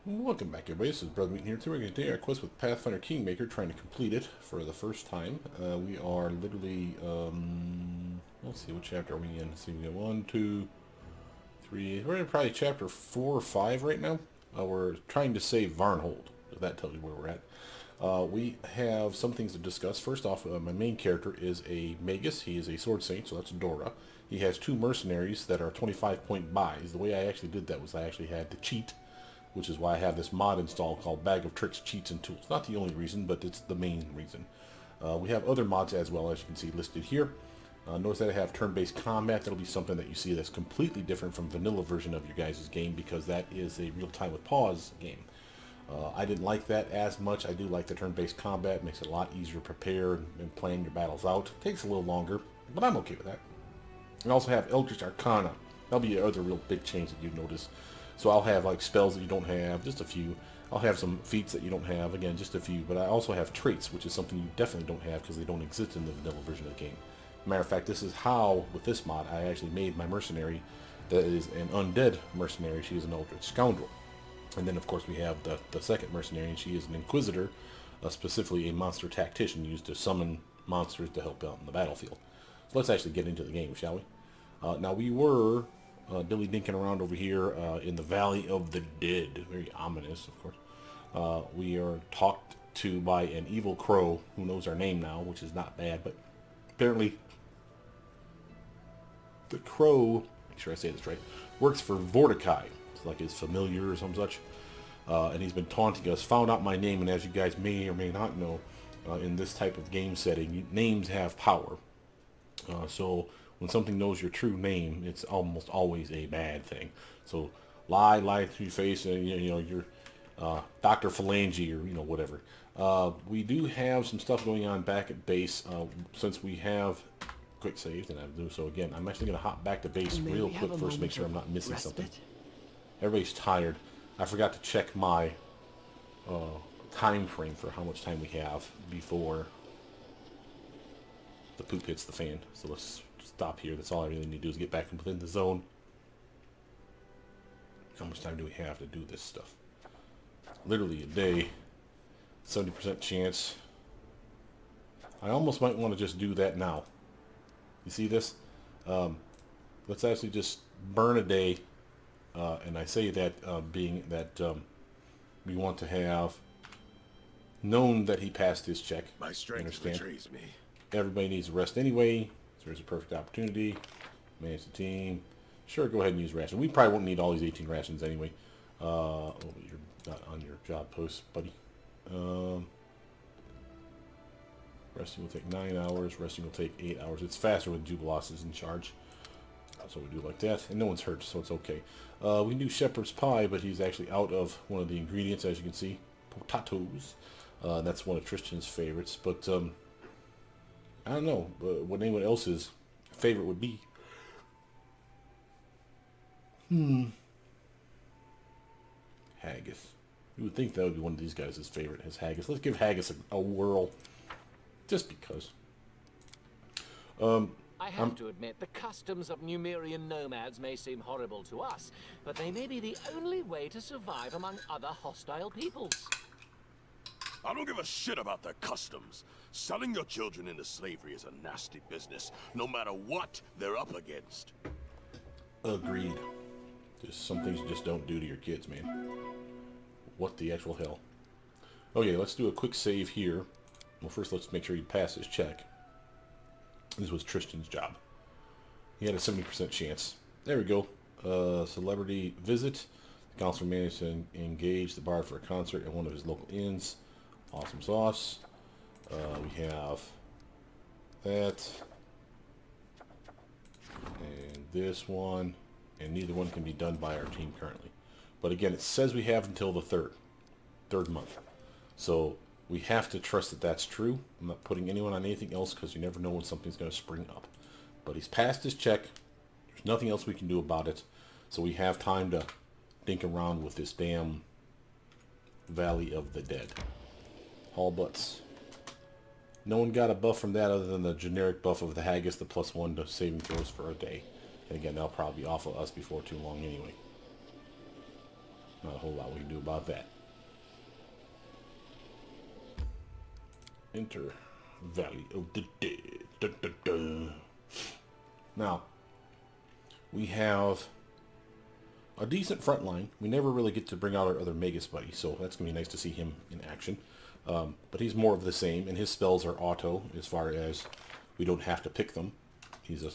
Welcome back, everybody. This is Brother Meeting here. Today we're going to continue our quest with Pathfinder Kingmaker, trying to complete it for the first time. We are literally, let's see, what chapter are we in? Let's see, we got 1, 2, 3, we're in probably chapter 4 or 5 right now. We're trying to save Varnhold, if that tells you where we're at. We have some things to discuss. First off, my main character is a Magus. He is a Sword Saint, so that's Dorraj. He has 2 mercenaries that are 25-point buys. The way I actually did that was I actually had to cheat, which is why I have this mod installed called Bag of Tricks, Cheats, and Tools. Not the only reason, but it's the main reason. We have other mods as well, as you can see listed here. Notice that I have turn-based combat. That'll be something that you see that's completely different from vanilla version of your guys' game, because that is a real-time with pause game. I didn't like that as much. I do like the turn-based combat. It makes it a lot easier to prepare and plan your battles out. It takes a little longer, but I'm okay with that. I also have Eldritch Arcana. That'll be the other real big change that you notice. So I'll have like spells that you don't have, just a few. I'll have some feats that you don't have, again, just a few. But I also have traits, which is something you definitely don't have because they don't exist in the vanilla version of the game. Matter of fact, this is how, with this mod, I actually made my mercenary that is an undead mercenary. She is an Eldritch Scoundrel. And then, of course, we have the second mercenary, and she is an Inquisitor, specifically a monster tactician used to summon monsters to help out in the battlefield. So let's actually get into the game, shall we? Now, we were dilly dinking around over here in the Valley of the Dead. Very ominous, of course. We are talked to by an evil crow who knows our name now, which is not bad, but apparently the crow, make sure I say this right, works for Vordakai. It's like his familiar or some such. And he's been taunting us, found out my name, and as you guys may or may not know, in this type of game setting, names have power. So when something knows your true name, it's almost always a bad thing. So lie to your face, and you're Dr. Phalange, or whatever. We do have some stuff going on back at base. Since we have quick save, and I do so again. I'm actually going to hop back to base real quick first, make sure I'm not missing something. Everybody's tired. I forgot to check my time frame for how much time we have before the poop hits the fan. So let's stop here. That's all I really need to do is get back within the zone. How much time do we have to do this stuff? Literally a day. 70% chance. I almost might want to just do that now. You see this? Let's actually just burn a day. And I say that being that we want to have known that he passed his check. My strength betrays me. Everybody needs a rest anyway, so there's a perfect opportunity. Manage the team. Sure, go ahead and use ration. We probably won't need all these 18 rations anyway. Oh, you're not on your job post, buddy. Resting will take 9 hours. Resting will take 8 hours. It's faster when Jubilos is in charge. So we do like that. And no one's hurt, so it's okay. We can do shepherd's pie, but he's actually out of one of the ingredients, as you can see. Potatoes. That's one of Tristan's favorites. But I don't know what anyone else's favorite would be. Haggis. You would think that would be one of these guys' favorite, is haggis. Let's give haggis a whirl. Just because. I have to admit, the customs of Numerian nomads may seem horrible to us, but they may be the only way to survive among other hostile peoples. I don't give a shit about their customs. Selling your children into slavery is a nasty business, no matter what they're up against. Agreed. There's some things you just don't do to your kids, man. What the actual hell? Okay, let's do a quick save here. Well, first let's make sure he passes his check. This was Tristan's job. He had a 70% chance. There we go. Celebrity visit. The counselor managed to engage the bard for a concert at one of his local inns. Awesome sauce. We have that. And this one. And neither one can be done by our team currently. But again, it says we have until the third month. So we have to trust that that's true. I'm not putting anyone on anything else because you never know when something's going to spring up. But he's passed his check. There's nothing else we can do about it. So we have time to dink around with this damn Valley of the Dead. All butts. No one got a buff from that other than the generic buff of the haggis, the +1 to saving throws for a day. And again, that'll probably be off of us before too long anyway. Not whole lot we can do about that. Enter Valley of the Dead. Dun, dun, dun. Now, we have a decent front line. We never really get to bring out our other Magus buddy, so that's going to be nice to see him in action. But he's more of the same, and his spells are auto as far as we don't have to pick them. He's a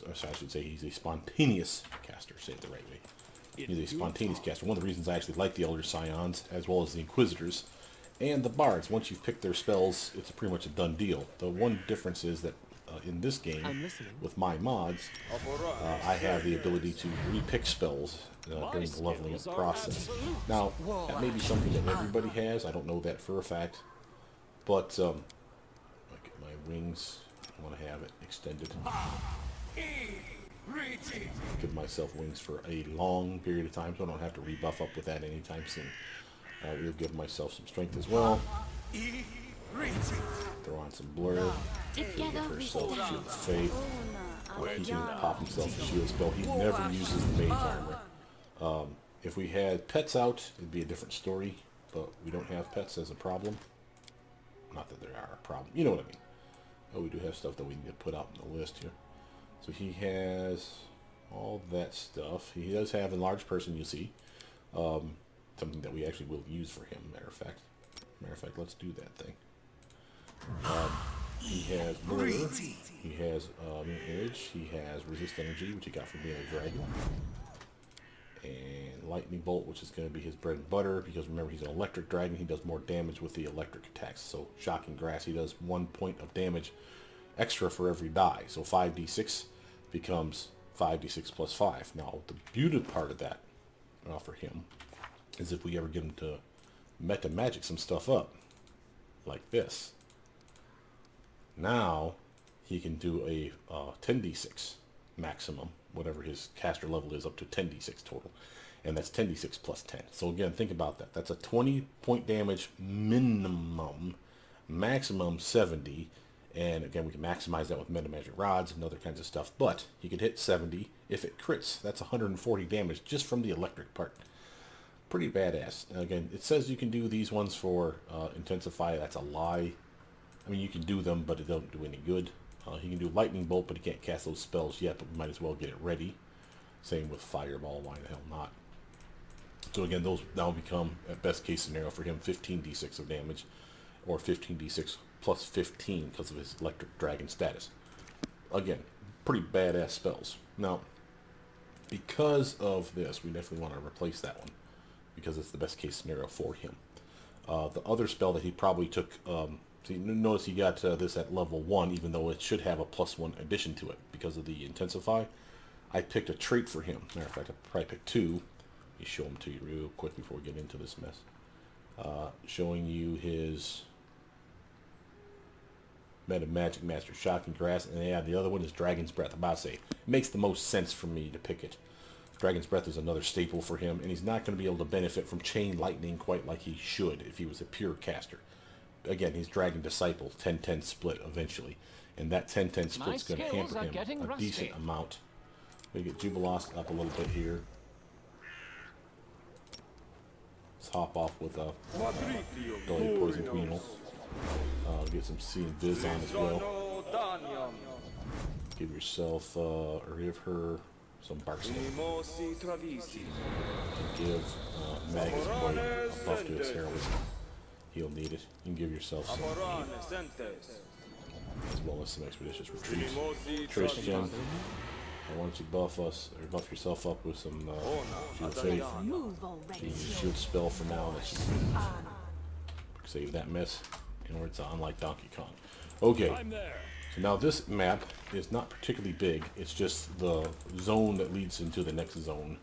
spontaneous caster, say it the right way. He's a spontaneous caster. One of the reasons I actually like the Elder Scions, as well as the Inquisitors, and the Bards. Once you've picked their spells, it's pretty much a done deal. The one difference is that in this game, with my mods, I have the ability to re-pick spells during the leveling up process. Now, that may be something that everybody has. I don't know that for a fact. But, I get my wings. I want to have it extended. Give myself wings for a long period of time, so I don't have to rebuff up with that anytime soon. We'll give myself some strength as well. Throw on some blur. Give herself Shield of Faith. He can pop himself a shield spell. He never uses the mage armor. If we had pets out, it'd be a different story, but we don't have pets as a problem. Not that there are a problem. You know what I mean. Oh, we do have stuff that we need to put out on the list here. So he has all that stuff. He does have Enlarged Person, you see. Something that we actually will use for him, matter of fact. Let's do that thing. He has Blur. He has Edge. He has Resist Energy, which he got from being a dragon. And Lightning Bolt, which is going to be his bread and butter, because remember, he's an electric dragon. He does more damage with the electric attacks. So Shocking Grass, he does 1 point of damage extra for every die. So 5d6 becomes 5d6 plus 5. Now, the beauty part of that for him is if we ever get him to meta magic some stuff up, like this. Now, he can do a 10d6 maximum, whatever his caster level is, up to 10d6 total. And that's 10d6 plus 10. So again, think about that. That's a 20 point damage minimum, maximum 70. And again, we can maximize that with meta magic rods and other kinds of stuff. But he could hit 70 if it crits. That's 140 damage just from the electric part. Pretty badass. Again, it says you can do these ones for Intensify. That's a lie. I mean, you can do them, but it don't do any good. He can do Lightning Bolt, but he can't cast those spells yet, but we might as well get it ready. Same with Fireball, why the hell not? So again, those now become, at best case scenario for him, 15d6 of damage, or 15d6 plus 15 because of his Electric Dragon status. Again, pretty badass spells. Now, because of this, we definitely want to replace that one, because it's the best case scenario for him. The other spell that he probably took... So you notice he got this at level 1, even though it should have a +1 addition to it because of the Intensify. I picked a trait for him. Matter of fact, I probably picked 2. Let me show them to you real quick before we get into this mess. Showing you his Meta Magic Master Shocking Grass, and yeah, the other one is Dragon's Breath. I'm about to say, it makes the most sense for me to pick it. Dragon's Breath is another staple for him, and he's not going to be able to benefit from Chain Lightning quite like he should if he was a pure caster. Again, he's Dragon Disciple, 10-10 split eventually. And that 10-10 split is going to hamper him a decent amount. We get Jubilost up a little bit here. Let's hop off with a Delayed Poison Queenal. Get some See and Viz on as well. Give yourself, or give her some Bark Smoke. Give Magus Boy a buff to his heroism. He'll need it. You can give yourself some as well as some Expeditious Retreats. Trace Gem. Why don't you buff yourself up with some Shield Faith. Use Shield Spell for now. That should save that mess. And it's unlike Donkey Kong. Okay. So now this map is not particularly big. It's just the zone that leads into the next zone.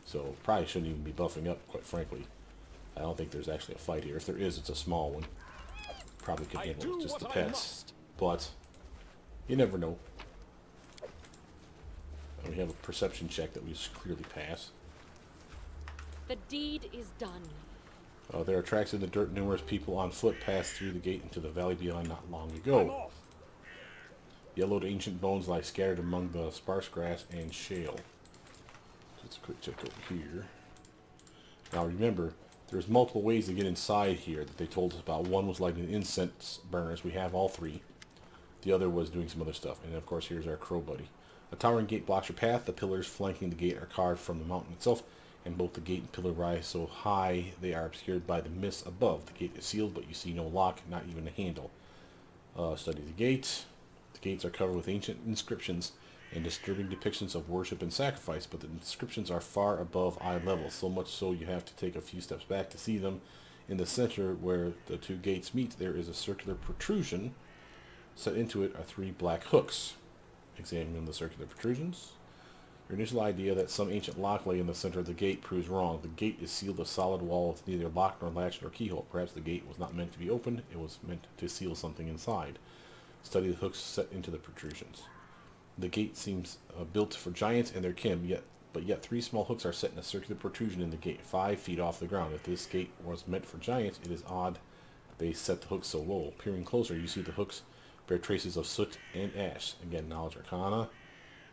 So probably shouldn't even be buffing up, quite frankly. I don't think there's actually a fight here. If there is, it's a small one. Probably could handle it with just the pets. But you never know. And we have a perception check that we just clearly pass. The deed is done. There are tracks in the dirt. Numerous people on foot passed through the gate into the valley beyond not long ago. Yellowed ancient bones lie scattered among the sparse grass and shale. Just a quick check over here. Now remember, There's multiple ways to get inside here that they told us about. One was like an incense burners. We have all three. The other was doing some other stuff. And of course, here's our crow buddy. A towering gate blocks your path. The pillars flanking the gate are carved from the mountain itself, and both the gate and pillar rise so high they are obscured by the mist above. The gate is sealed, but you see no lock, not even a handle. Study the gate. The gates are covered with ancient inscriptions and disturbing depictions of worship and sacrifice, but the inscriptions are far above eye level, so much so you have to take a few steps back to see them. In the center where the two gates meet, there is a circular protrusion. Set into it are three black hooks. Examining the circular protrusions. Your initial idea that some ancient lock lay in the center of the gate proves wrong. The gate is sealed with solid wall with neither lock nor latch nor keyhole. Perhaps the gate was not meant to be opened, it was meant to seal something inside. Study the hooks set into the protrusions. The gate seems built for giants and their kin, but yet three small hooks are set in a circular protrusion in the gate, 5 feet off the ground. If this gate was meant for giants, it is odd they set the hooks so low. Peering closer, you see the hooks bear traces of soot and ash. Again, knowledge arcana.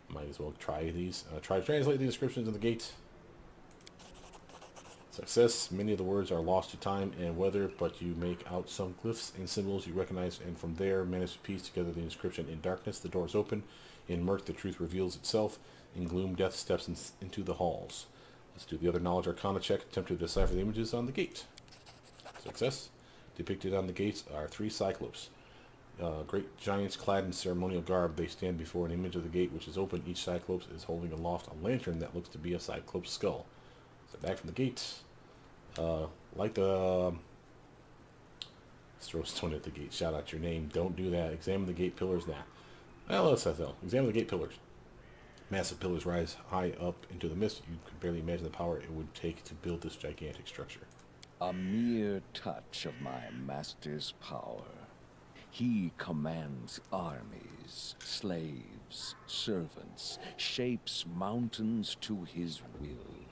Might as well try these. Try to translate the descriptions of the gate. Success. Many of the words are lost to time and weather, but you make out some glyphs and symbols you recognize, and from there manage to piece together the inscription. In darkness, the doors open. In murk, the truth reveals itself. In gloom, death steps into the halls. Let's do the other knowledge arcana check. Attempt to decipher the images on the gate. Success. Depicted on the gates are 3 cyclopes. Great giants clad in ceremonial garb. They stand before an image of the gate, which is open. Each cyclops is holding aloft a lantern that looks to be a cyclops skull. So back from the gate. Like the... Let's throw a stone at the gate. Shout out your name. Don't do that. Examine the gate pillars now. Well, let's examine the gate pillars. Massive pillars rise high up into the mist. You can barely imagine the power it would take to build this gigantic structure. A mere touch of my master's power. He commands armies, slaves, servants, shapes mountains to his will.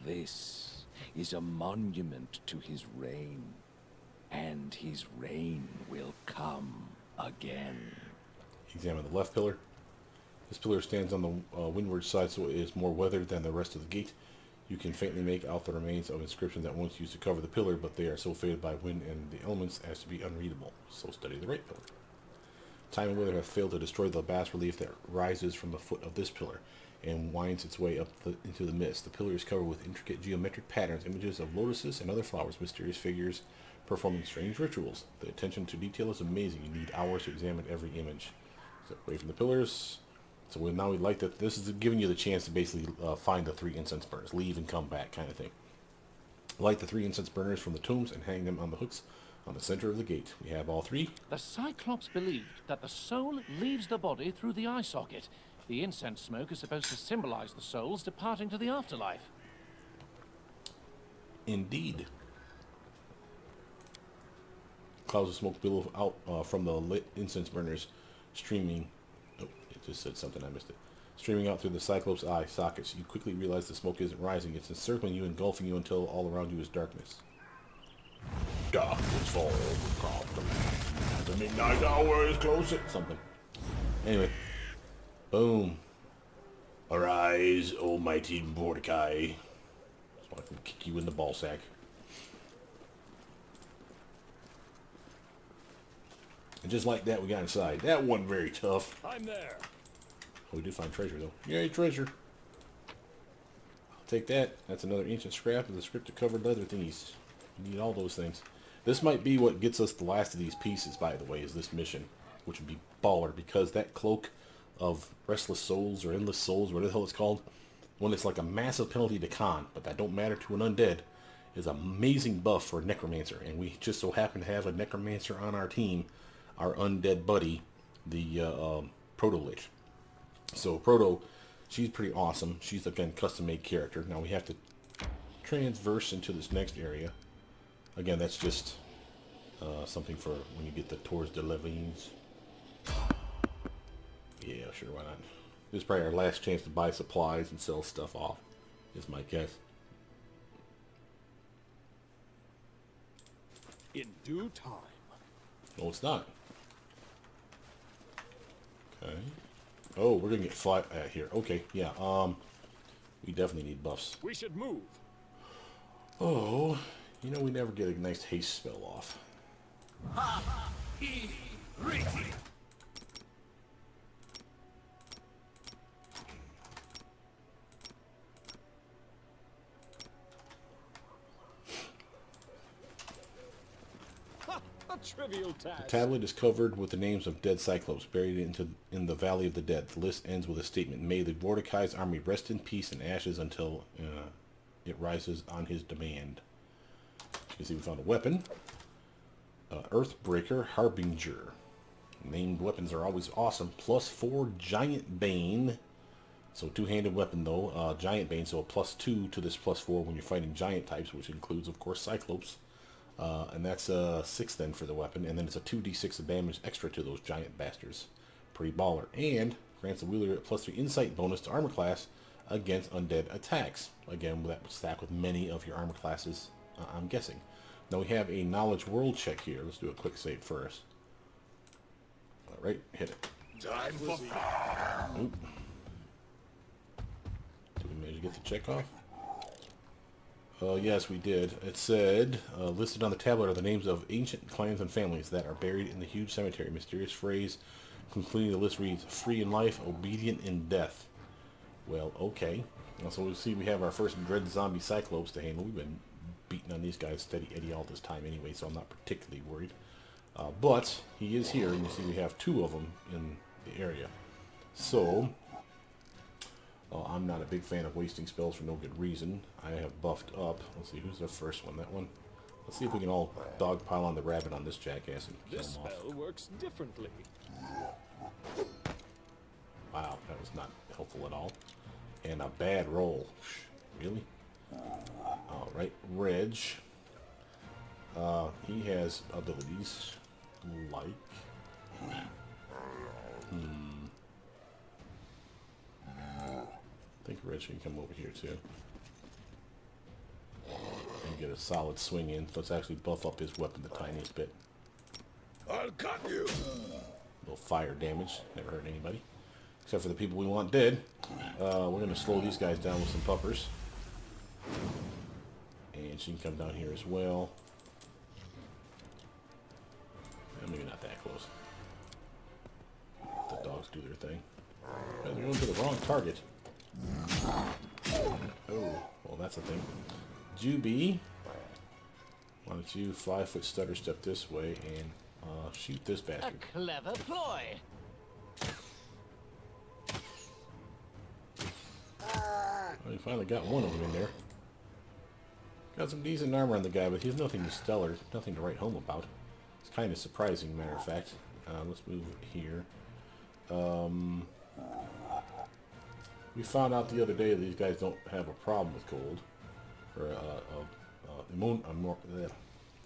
This is a monument to his reign, and his reign will come again. Examine the left pillar. This pillar stands on the windward side, so it is more weathered than the rest of the gate. You can faintly make out the remains of inscriptions that once used to cover the pillar, but they are so faded by wind and the elements as to be unreadable. So study the right pillar. Time and weather have failed to destroy the bas-relief that rises from the foot of this pillar and winds its way up into the mist. The pillar is covered with intricate geometric patterns, images of lotuses and other flowers, mysterious figures performing strange rituals. The attention to detail is amazing. You need hours to examine every image. So away from the pillars. So now we'd like that. This is giving you the chance to basically find the 3 incense burners, leave and come back, kind of thing. Light the 3 incense burners from the tombs and hang them on the hooks on the center of the gate. We have all 3. The Cyclops believed that the soul leaves the body through the eye socket. The incense smoke is supposed to symbolize the souls departing to the afterlife. Indeed. Clouds of smoke billow out from the lit incense burners, streaming. Oh, it just said something, I missed it. Streaming out through the Cyclops' eye sockets. You quickly realize the smoke isn't rising. It's encircling you, engulfing you until all around you is darkness. Darkness falls across the land. The midnight hour is close. Something. Anyway. Boom. Arise, almighty Vordakai. So I can kick you in the ball sack. And just like that, we got inside. That wasn't very tough. I'm there. Oh, we did find treasure, though. Yay, treasure. I'll take that. That's another ancient scrap of the scripted covered leather thingies. We need all those things. This might be what gets us the last of these pieces, by the way, is this mission. Which would be baller, because that cloak of restless souls, or endless souls, whatever the hell it's called, when it's like a massive penalty to con, but that don't matter to an undead, is an amazing buff for a necromancer. And we just so happen to have a necromancer on our team, our undead buddy, the Proto-Lich. So Proto, she's pretty awesome. She's, again, custom-made character. Now we have to transverse into this next area. Again, that's just something for when you get the Tours de Levines. Yeah, sure, why not? This is probably our last chance to buy supplies and sell stuff off, is my guess. In due time. No, it's not. Okay. Oh, we're gonna get flat here. Okay, yeah. We definitely need buffs. We should move. Oh, You know, we never get a nice haste spell off. A trivial task. The tablet is covered with the names of dead Cyclops buried in the Valley of the Dead. The list ends with a statement: "May the Vordakai's army rest in peace and ashes until it rises on his demand." You can see we found a weapon. Earthbreaker Harbinger. Named weapons are always awesome. +4 Giant Bane. So two-handed weapon though. Giant Bane, so a +2 to this +4 when you're fighting giant types, which includes, of course, Cyclops. And that's a 6 then for the weapon. And then it's a 2d6 of damage extra to those giant bastards. Pretty baller. And grants the wielder a +3 insight bonus to armor class against undead attacks. Again, that would stack with many of your armor classes, I'm guessing. Now we have a knowledge world check here. Let's do a quick save first. Alright, hit it. Time for Oop. Did we manage to get the check off? Yes, we did. It said, listed on the tablet are the names of ancient clans and families that are buried in the huge cemetery. Mysterious phrase concluding the list reads, "Free in life, obedient in death." Well, okay. So we see we have our first dread zombie Cyclops to handle. We've been beating on these guys steady Eddie all this time anyway, so I'm not particularly worried. But he is here, and you see we have 2 of them in the area. So, I'm not a big fan of wasting spells for no good reason. I have buffed up. Let's see, who's the first one? That one? Let's see if we can all dogpile on the rabbit on this jackass and kill This him off. spell works differently. Wow, that was not helpful at all. And a bad roll. Really? Alright, Reg. He has abilities like... I think Reg can come over here too. And get a solid swing in. Let's actually buff up his weapon the tiniest bit. I'll cut you. A little fire damage. Never hurt anybody. Except for the people we want dead. We're going to slow these guys down with some puppers. And she can come down here as well. Maybe not that close. The dogs do their thing. They're going to the wrong target. Oh, well that's a thing. Juby, why don't you 5-foot stutter step this way and shoot this A bastard. clever ploy. Well, we finally got one of them in there. Got some decent armor on the guy, but he's nothing stellar, nothing to write home about. It's kind of surprising, matter of fact. Let's move here. We found out the other day that these guys don't have a problem with cold, or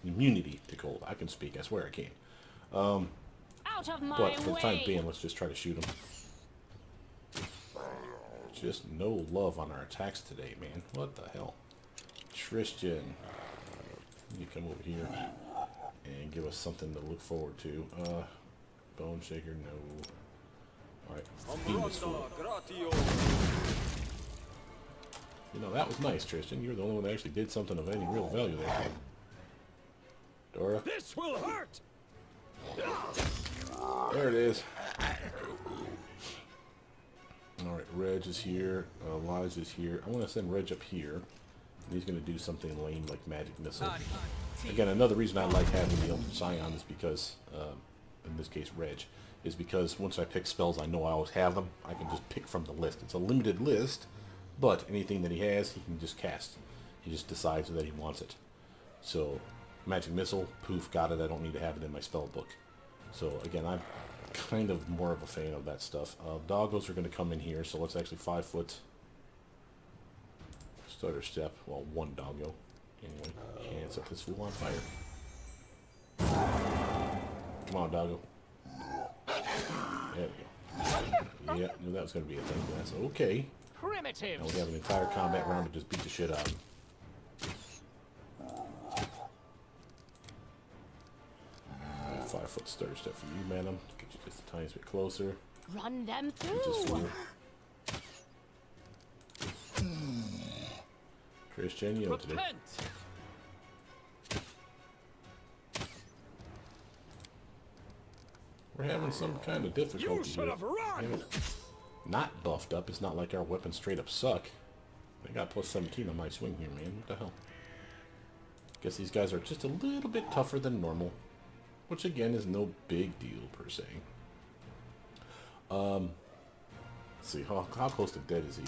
immunity to cold. I can speak. I swear I can. Out of my But for the time way! being, let's just try to shoot them. Just no love on our attacks today, man. What the hell? Tristan, you come over here and give us something to look forward to. Bone Shaker, no. Alright, Beam Sword. You know, that was nice, Tristan. You're the only one that actually did something of any real value there. Dora. This will hurt! There it is. Alright, Reg is here. Lodge is here. I want to send Reg up here. And he's going to do something lame like Magic Missile. Again, another reason I like having the Elder Scion is because, in this case Reg, is because once I pick spells I know I always have them. I can just pick from the list. It's a limited list, but anything that he has, he can just cast. He just decides that he wants it. So, Magic Missile, poof, got it. I don't need to have it in my spell book. So, again, I'm kind of more of a fan of that stuff. Doggos are going to come in here, so let's actually 5-foot stutter step. Well, one doggo. Anyway, and set this fool on fire. Come on, doggo. There we go. Yeah, knew that was going to be a thing. That's okay. Primitive. Now we have an entire combat round to just beat the shit out of him. 5-foot stutter step for you, madam. Get you just a tiny bit closer. Run them Get this through! fool. Christian, you know what to do. Repent! We're having some kind of You difficulty should here. have run! Not buffed up. It's not like our weapons straight up suck. I got plus 17 on my swing here, man. What the hell? Guess these guys are just a little bit tougher than normal. Which, again, is no big deal, per se. Let's see. How close to dead is he?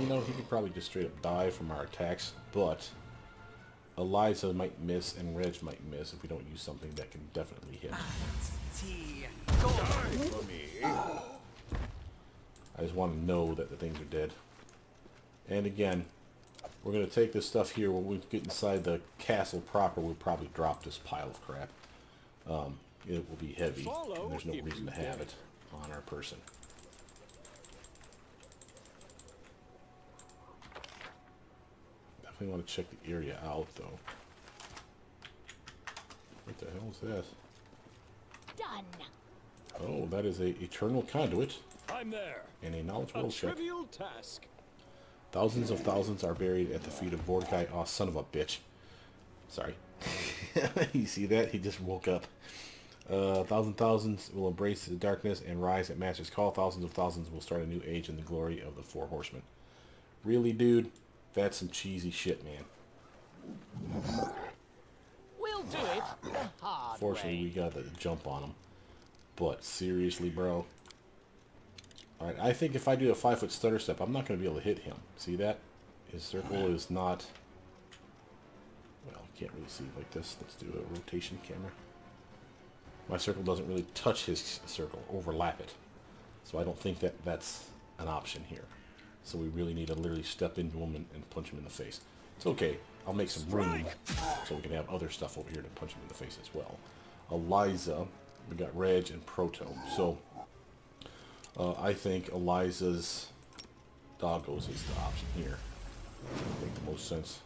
You know, he could probably just straight up die from our attacks. But Eliza might miss and Reg might miss if we don't use something that can definitely hit. I just want to know that the things are dead. And again, we're going to take this stuff here. When we get inside the castle proper, we'll probably drop this pile of crap. It will be heavy, and there's no reason to have it on our person. Definitely want to check the area out, though. What the hell is that? Done. Oh, that is a eternal conduit I'm there. and a knowledge A roll check. trivial task. Thousands of thousands are buried at the feet of Vordakai. Oh, son of a bitch. Sorry. You see that? He just woke up. Thousands will embrace the darkness and rise at Master's call. Thousands of thousands will start a new age in the glory of the Four Horsemen. Really, dude? That's some cheesy shit, man. We'll do it the hard Fortunately, way. we got to jump on him. But seriously, bro. Alright, I think if I do a 5-foot stutter step, I'm not going to be able to hit him. See that? His circle is not... Well, you can't really see like this. Let's do a rotation camera. My circle doesn't really touch his circle, overlap it. So I don't think that that's an option here. So we really need to literally step into him and punch him in the face. It's okay. I'll make some room so we can have other stuff over here to punch him in the face as well. Eliza, we got Reg and Proto. So I think Eliza's Doggos is the option here. I think the most sense.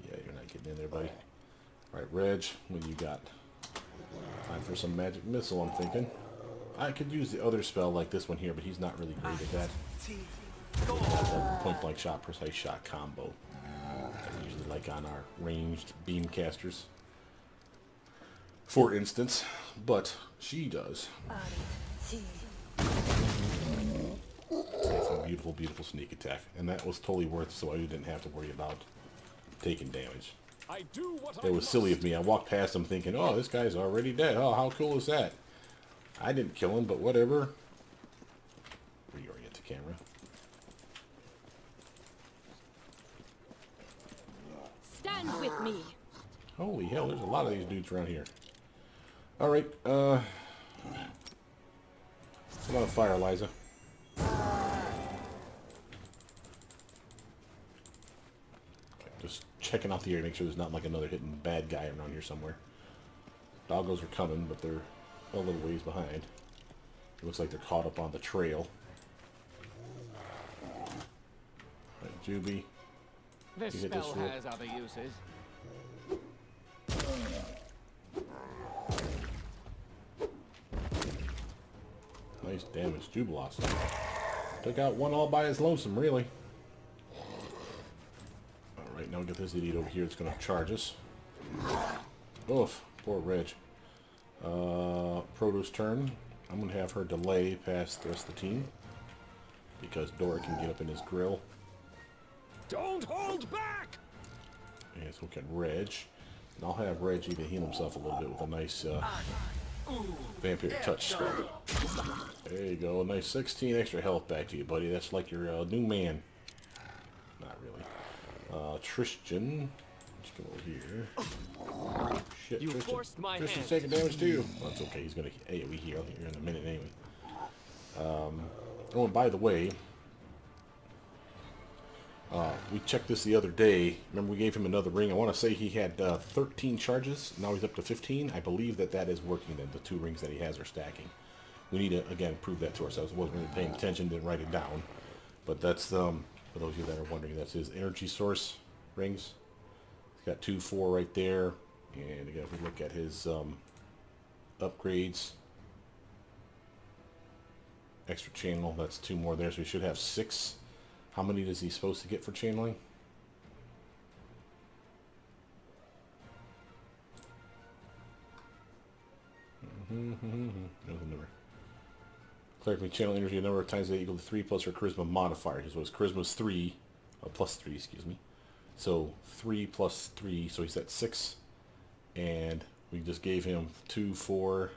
Yeah, you're not getting in there, buddy. Alright, Reg, what you got? Time for some magic missile, I'm thinking. I could use the other spell like this one here, but he's not really great at that. Point blank shot, precise shot combo. I usually like on our ranged beam casters, for instance, but she does. That's a beautiful, beautiful sneak attack, and that was totally worth it, so I didn't have to worry about taking damage. I do what It I was silly must. of me. I walked past him thinking, oh, this guy's already dead. Oh, how cool is that? I didn't kill him, but whatever. Reorient the camera. Stand with me. Holy hell, there's a lot of these dudes around here. Alright, come on, fire, Eliza. Just checking out the area, make sure there's not like another hidden bad guy around here somewhere. Doggos are coming, but they're a little ways behind. It looks like they're caught up on the trail. Alright, Juby. This You hit this spell roll. has other uses. Nice damage, Jubilos. Took out one all by his lonesome, really. Alright, now we get this idiot over here that's going to charge us. Oof, poor Reg. Proto's turn. I'm going to have her delay past the rest of the team, because Dora can get up in his grill. Don't hold back! And let's look at Reg. And I'll have Reg even heal himself a little bit with a nice vampire touch spell. There you go, a nice 16 extra health back to you, buddy. That's like your new man. Not really. Tristan, let's go over here. Shit, You Tristan. forced my Tristan's hand. taking damage too. Well, that's okay. He's gonna AoE heal here in a minute anyway. Oh, and by the way, we checked this the other day. Remember, we gave him another ring. I want to say he had 13 charges. Now he's up to 15. I believe that that is working. Then the 2 rings that he has are stacking. We need to again prove that to ourselves. I wasn't really paying attention, didn't write it down, but that's for those of you that are wondering, that's his energy source rings. He's got 2, 4 right there, and again, if we look at his upgrades, extra channel, that's 2 more there, so he should have 6. How many is he supposed to get for channeling? That was a number. Cleric may channel energy a number of times that equal to 3 plus her charisma modifier. So his charisma is 3, plus 3, excuse me. So 3 plus 3, so he's at 6. And we just gave him 2, 4,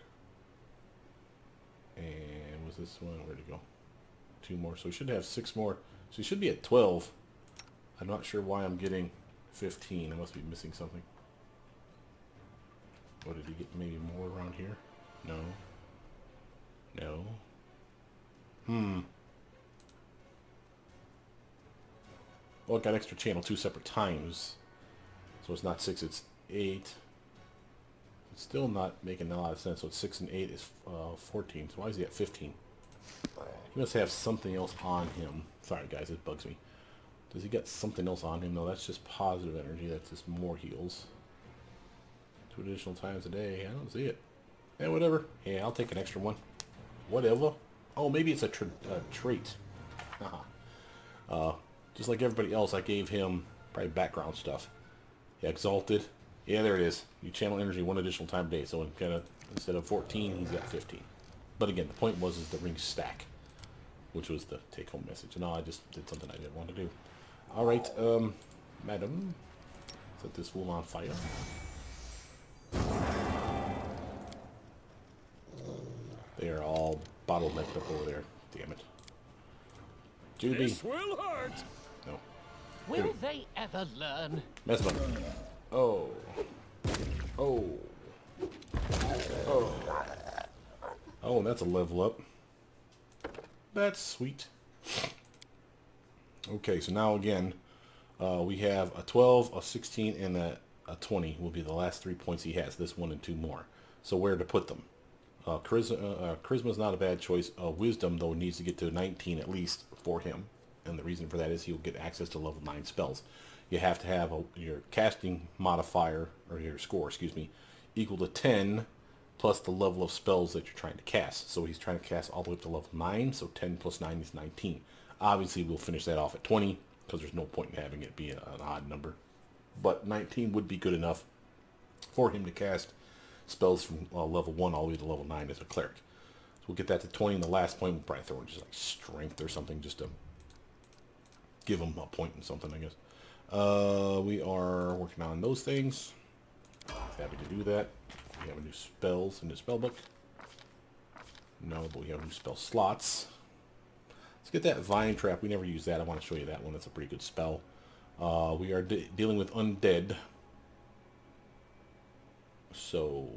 and was this one? Where'd it go? 2 more. So he should have 6 more. So he should be at 12. I'm not sure why I'm getting 15. I must be missing something. What did he get? Maybe more around here? No. No. Well, it got extra channel 2 separate times. So it's not 6, it's 8. It's still not making a lot of sense. So it's 6 and 8 is 14. So why is he at 15? He must have something else on him. Sorry, guys, it bugs me. Does he got something else on him? No, that's just positive energy. That's just more heals. 2 additional times a day. I don't see it. Yeah, whatever. Yeah, I'll take an extra one. Whatever. Oh, maybe it's a trait. Just like everybody else, I gave him probably background stuff. Yeah, exalted. Yeah, there it is. You channel energy 1 additional time a day. So instead of 14, he's at 15. But again, the point was is the ring stack, which was the take-home message. No, I just did something I didn't want to do. All right, madam, set this fool on fire. They are all bottlenecked up over there. Damn it. Juby. This will hurt. No. Will they ever learn? Mesma. Oh. Oh. Oh. Oh, that's a level up. That's sweet. Okay, so now again, we have a 12, a 16, and a 20 will be the last 3 points he has. This 1 and 2 more. So where to put them? Charisma is not a bad choice. Wisdom, though, needs to get to 19 at least for him. And the reason for that is he'll get access to level 9 spells. You have to have your casting modifier, or your score, excuse me, equal to 10 plus the level of spells that you're trying to cast. So he's trying to cast all the way up to level 9, so 10 plus 9 is 19. Obviously, we'll finish that off at 20, because there's no point in having it be an odd number. But 19 would be good enough for him to cast spells from level 1 all the way to level 9 as a cleric. So we'll get that to 20, and the last point we'll probably throw in just like strength or something, just to give him a point in something, I guess. We are working on those things. Happy to do that. We have a new spells in the spell book. No, but we have new spell slots. Let's get that Vine Trap. We never use that. I want to show you that one. That's a pretty good spell. We are dealing with undead. So,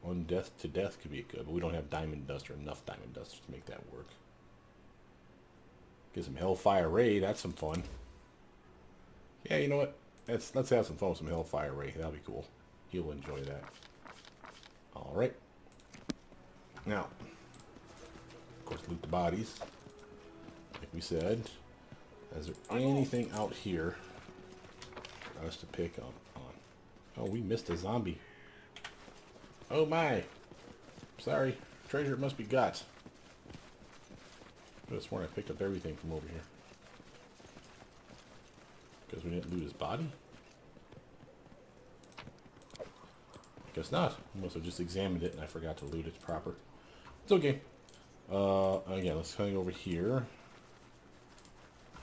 undeath to death could be good, but we don't have diamond dust or enough diamond dust to make that work. Get some Hellfire Ray. That's some fun. Yeah, you know what? Let's have some fun with some Hellfire Ray. That'll be cool. He'll enjoy that. All right. Now, of course, loot the bodies. Like we said. Is there anything out here for us to pick up on? Oh, we missed a zombie. Oh my. Sorry. Treasure must be got. I could have sworn I picked up everything from over here. Because we didn't loot his body? Guess not. We must have just examined it and I forgot to loot it proper. It's okay. Again, let's hang over here.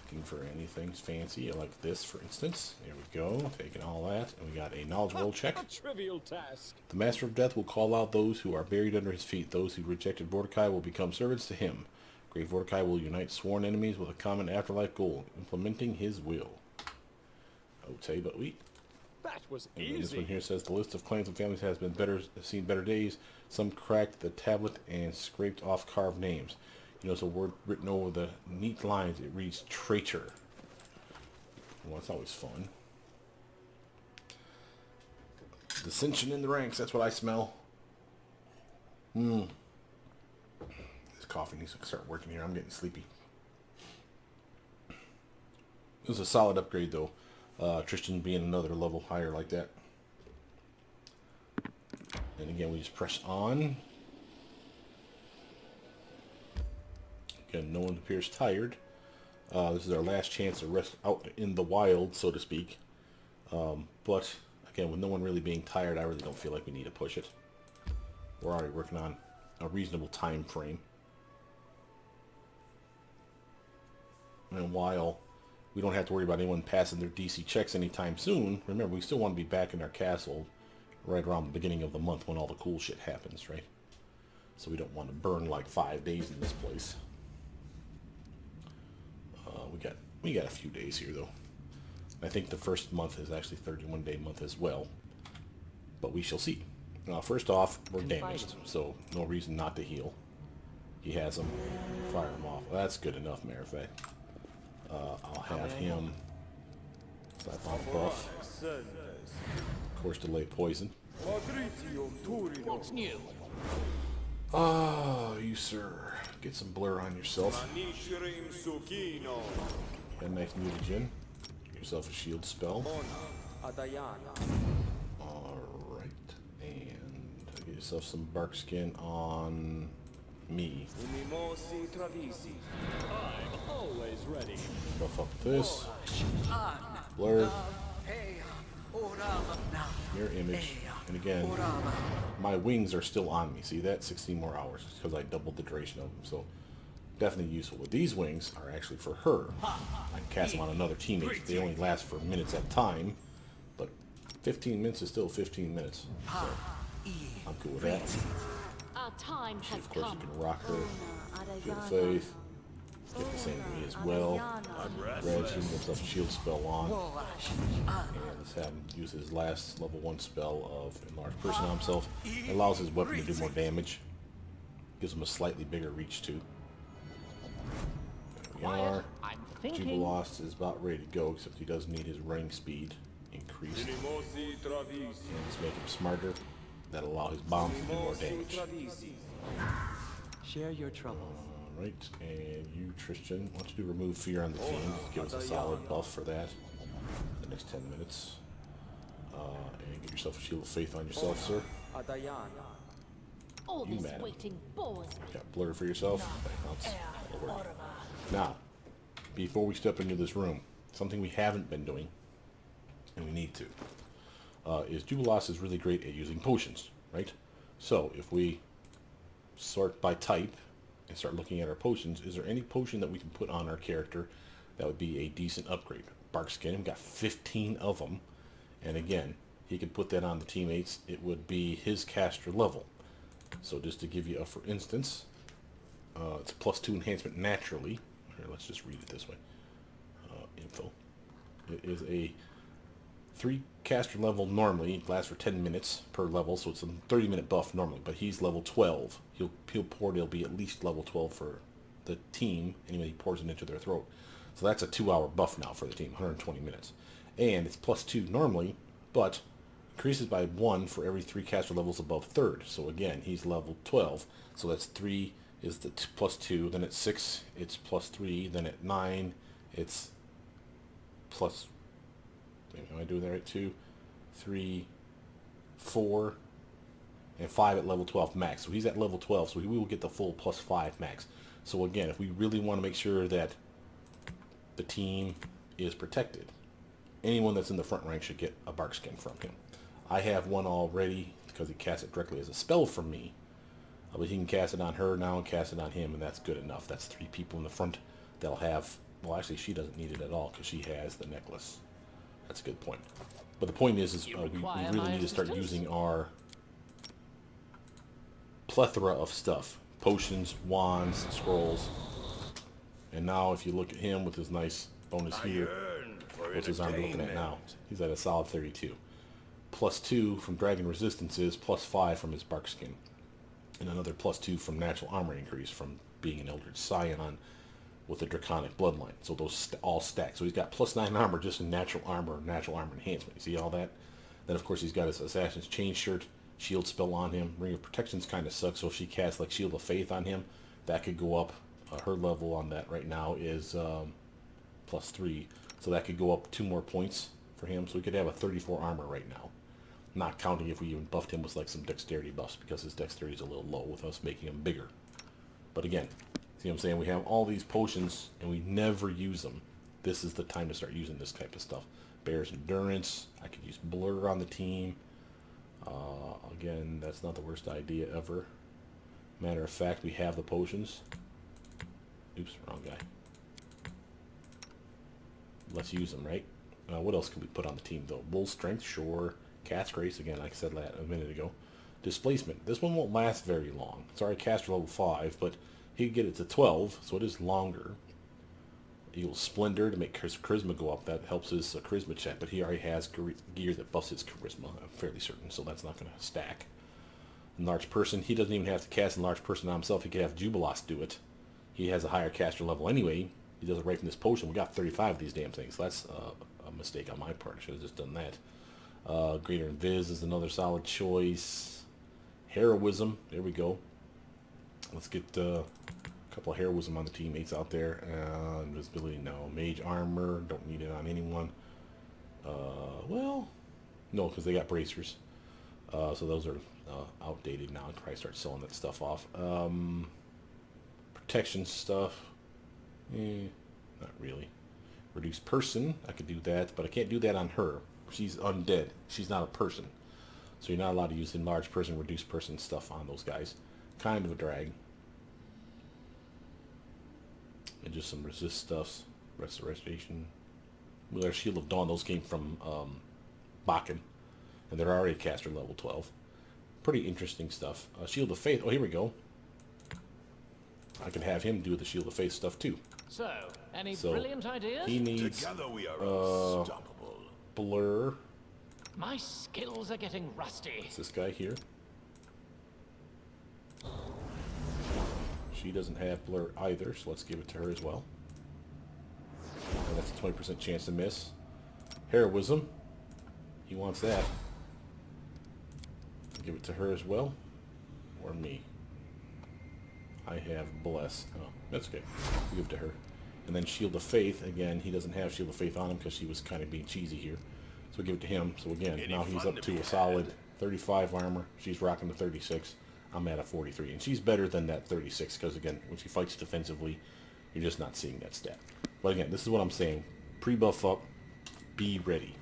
Looking for anything fancy like this, for instance. There we go. Taking all that. And we got a knowledge roll check. A trivial task. The Master of Death will call out those who are buried under his feet. Those who rejected Vordakai will become servants to him. Great Vordakai will unite sworn enemies with a common afterlife goal, implementing his will. Okay, but we... That was And easy. this one here says the list of clans and families has seen better days. Some cracked the tablet and scraped off carved names. You notice a word written over the neat lines. It reads traitor. Well, that's always fun. Dissension in the ranks. That's what I smell. This coffee needs to start working here. I'm getting sleepy. This is a solid upgrade, though. Tristan being another level higher like that. And again, we just press on. Again, no one appears tired. This is our last chance to rest out in the wild, so to speak. But again, with no one really being tired, I really don't feel like we need to push it. we're already working on a reasonable time frame. And while we don't have to worry about anyone passing their DC checks anytime soon, remember, we still want to be back in our castle right around the beginning of the month when all the cool shit happens, right? So we don't want to burn like 5 days in this place. We got a few days here, though. I think the first month is actually 31-day month as well. But we shall see. First off, we're damaged, so no reason not to heal. He has them. Fire them off. Well, that's good enough, matter of fact. I'll have him slap on buff. Of course, delay poison. What's new? Oh, you sir. Get some blur on yourself. Got a nice mutagen. Get yourself a shield spell. Alright. And get yourself some bark skin on me. I'm always ready. Buff up this. Blur. Mirror image. And again, my wings are still on me. See that? 16 more hours because I doubled the duration of them. So definitely useful. But these wings are actually for her. I can cast them on another teammate. They only last for minutes at a time. But 15 minutes is still 15 minutes. So I'm cool with that. Our time has Of course, come. you can rock her. Shield of Faith. Get the same me as well. Reg, he can himself a shield spell on. And let's have him use his last level 1 spell of Enlarged Person on himself. It allows his weapon to do more damage. Gives him a slightly bigger reach too. There we are. I'm thinking. Jubilost is about ready to go, except he does need his running speed increased. And let's make him smarter. That'll allow his bombs to do more damage. Share your troubles. Alright, and you, Tristan, why don't you do remove fear on the team? Give us a solid buff for that. The next 10 minutes. And get yourself a shield of faith on yourself, sir. All You, this madam. waiting bores me. Got blur for yourself. That counts. That'll work. Now, before we step into this room, something we haven't been doing, and we need to, is Jubilost is really great at using potions, right? So, if we sort by type and start looking at our potions, is there any potion that we can put on our character that would be a decent upgrade? Bark skin, we've got 15 of them, and again, he could put that on the teammates. It would be his caster level. So just to give you a for instance, it's a +2 enhancement naturally. Here, let's just read it this way. Info. It is a 3 caster level normally. It lasts for 10 minutes per level, so it's a 30-minute buff normally. But he's level 12. He'll be at least level 12 for the team. Anyway, he pours it into their throat. So that's a 2-hour buff now for the team, 120 minutes. And it's +2 normally, but increases by 1 for every 3 caster levels above 3rd. So again, he's level 12. So that's 3 is the +2. Then at 6, it's +3. Then at 9, it's plus. Am I doing that right? 2, 3, 4, and 5 at level 12 max. So he's at level 12. So we will get the full +5 max. So again, if we really want to make sure that the team is protected, anyone that's in the front rank should get a bark skin from him. I have one already because he casts it directly as a spell from me. But he can cast it on her now and cast it on him, and that's good enough. That's 3 people in the front that'll have... Well, actually, she doesn't need it at all because she has the necklace. That's a good point. But the point is we really need to start using our plethora of stuff. Potions, wands, scrolls. And now if you look at him with his nice bonus here, what's his armor looking at now? He's at a solid 32. +2 from Dragon Resistances, +5 from his bark skin. And another +2 from natural armor increase from being an Eldritch Scion with a Draconic Bloodline. So those all stack. So he's got +9 armor just in natural armor enhancement. You see all that? Then of course he's got his Assassin's Chain shirt, shield spell on him. Ring of Protection's kind of sucks, so if she casts like Shield of Faith on him, that could go up. Her level on that right now is +3. So that could go up 2 more points for him. So he could have a 34 armor right now. Not counting if we even buffed him with like some dexterity buffs, because his dexterity is a little low with us making him bigger. But again, see what I'm saying? We have all these potions and we never use them. This is the time to start using this type of stuff. Bear's Endurance. I could use Blur on the team. Again, that's not the worst idea ever. Matter of fact, we have the potions. Oops, wrong guy. Let's use them, right? What else can we put on the team, though? Bull strength, sure. Cat's grace, again, like I said a minute ago. Displacement. This one won't last very long. It's already caster level 5, but he can get it to 12, so it is longer. Eagle Splendor to make his charisma go up. That helps his charisma check, but he already has gear that buffs his charisma, I'm fairly certain, so that's not going to stack. Enlarged Person, he doesn't even have to cast Enlarged Person on himself. He could have Jubilos do it. He has a higher caster level anyway. He does it right from this potion. We got 35 of these damn things. So that's a mistake on my part. I should have just done that. Greater Invis is another solid choice. Heroism, there we go. Let's get a couple of Heroism on the teammates out there. Invisibility, no. Mage Armor, don't need it on anyone. Well, no, because they got bracers. So those are outdated now. I'll probably start selling that stuff off. Protection stuff. Not really. Reduce person, I could do that, but I can't do that on her. She's undead. She's not a person. So you're not allowed to use enlarged person, reduce person stuff on those guys. Kind of a drag. And just some resist stuffs. Restoration. With our Shield of Dawn, those came from Bakken. And they're already caster level 12. Pretty interesting stuff. Shield of Faith, oh here we go. I can have him do the Shield of Faith stuff too. So, any brilliant ideas? He needs Together we are unstoppable. Blur. My skills are getting rusty. It's this guy here. She doesn't have Blur either, so let's give it to her as well. And that's a 20% chance to miss. Heroism. He wants that. Give it to her as well. Or me. I have Bless. Oh, that's okay. We'll give it to her. And then Shield of Faith. Again, he doesn't have Shield of Faith on him because she was kind of being cheesy here. So we'll give it to him. So again, now he's up to a solid 35 armor. She's rocking the 36. I'm at a 43. And she's better than that 36 because, again, when she fights defensively, you're just not seeing that stat. But again, this is what I'm saying. Pre-buff up. Be ready.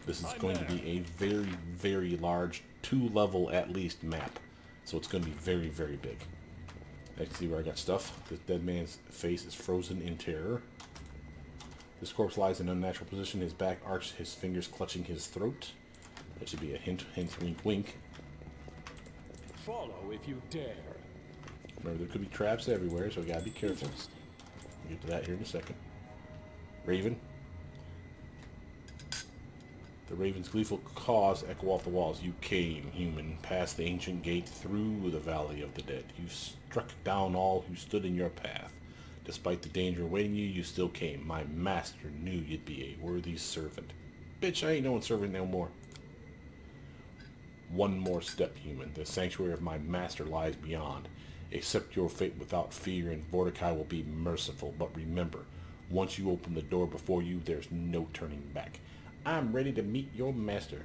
This is going to be a very, very large, 2-level at least map. So it's going to be very, very big. I can see where I got stuff. This dead man's face is frozen in terror. This corpse lies in an unnatural position, his back arched, his fingers clutching his throat. That should be a hint, hint, wink, wink. Follow if you dare. Remember, there could be traps everywhere, so we gotta be careful. We'll get to that here in a second. Raven. The raven's gleeful caws echo off the walls. You came, human, past the ancient gate, through the valley of the dead. You struck down all who stood in your path. Despite the danger awaiting you, you still came. My master knew you'd be a worthy servant. Bitch, I ain't no servant no more. One more step, human. The sanctuary of my master lies beyond. Accept your fate without fear, and Vordakai will be merciful. But remember, once you open the door before you, there's no turning back. I'm ready to meet your master.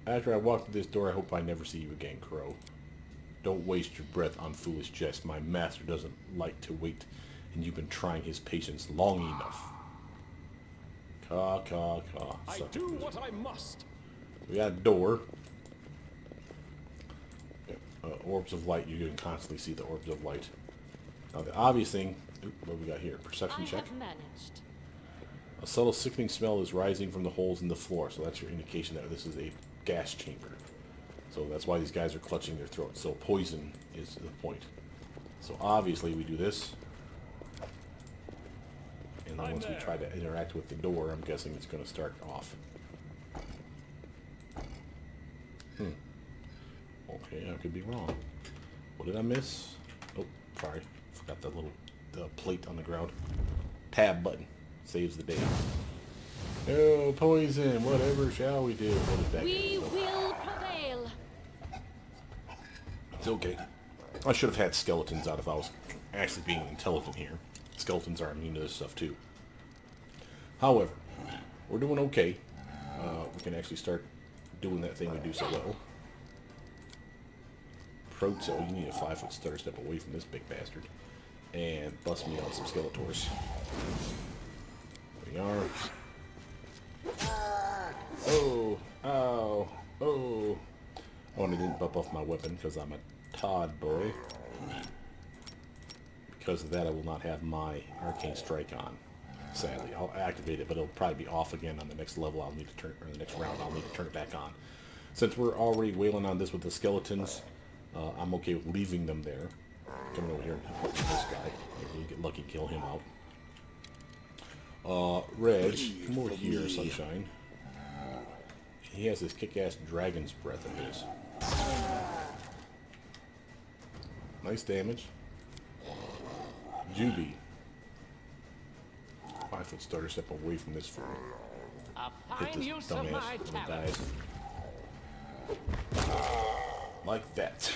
After I walk through this door, I hope I never see you again, Crow. Don't waste your breath on foolish jest. My master doesn't like to wait, and you've been trying his patience long enough. Caw, caw, caw. I do what I must. We got a door. Orbs of light. You can constantly see the orbs of light. Now the obvious thing. What we got here? Perception check. I have managed. A subtle sickening smell is rising from the holes in the floor, so that's your indication that this is a gas chamber. So that's why these guys are clutching their throats. So poison is the point. So obviously we do this. And then once we try to interact with the door, I'm guessing it's going to start off. Okay, I could be wrong. What did I miss? Oh, sorry. Forgot the little plate on the ground. Tab button. Saves the day. Oh, poison. Whatever shall we do? What is that? We will prevail. It's okay. I should have had skeletons out if I was actually being intelligent here. Skeletons are immune to this stuff too. However, we're doing okay. We can actually start doing that thing we do so well. Proto, you need a 5-foot stutter step away from this big bastard. And bust me on some Skeletors. There we are. Oh, ow, oh. Oh, and I didn't buff off my weapon because I'm a Todd boy. Because of that, I will not have my Arcane Strike on. Sadly, I'll activate it, but it'll probably be off again on the next level. I'll need to turn, or the next round, I'll need to turn it back on. Since we're already wailing on this with the skeletons, I'm okay with leaving them there. Coming over here and helping this guy. Maybe you get lucky, kill him out. Reg, come over here, Sunshine. He has this kick-ass dragon's breath of his. Nice damage. Juby. 5-foot starter step away from this fool. A Hit fine this use of my dumbass when he talent. dies. Like that.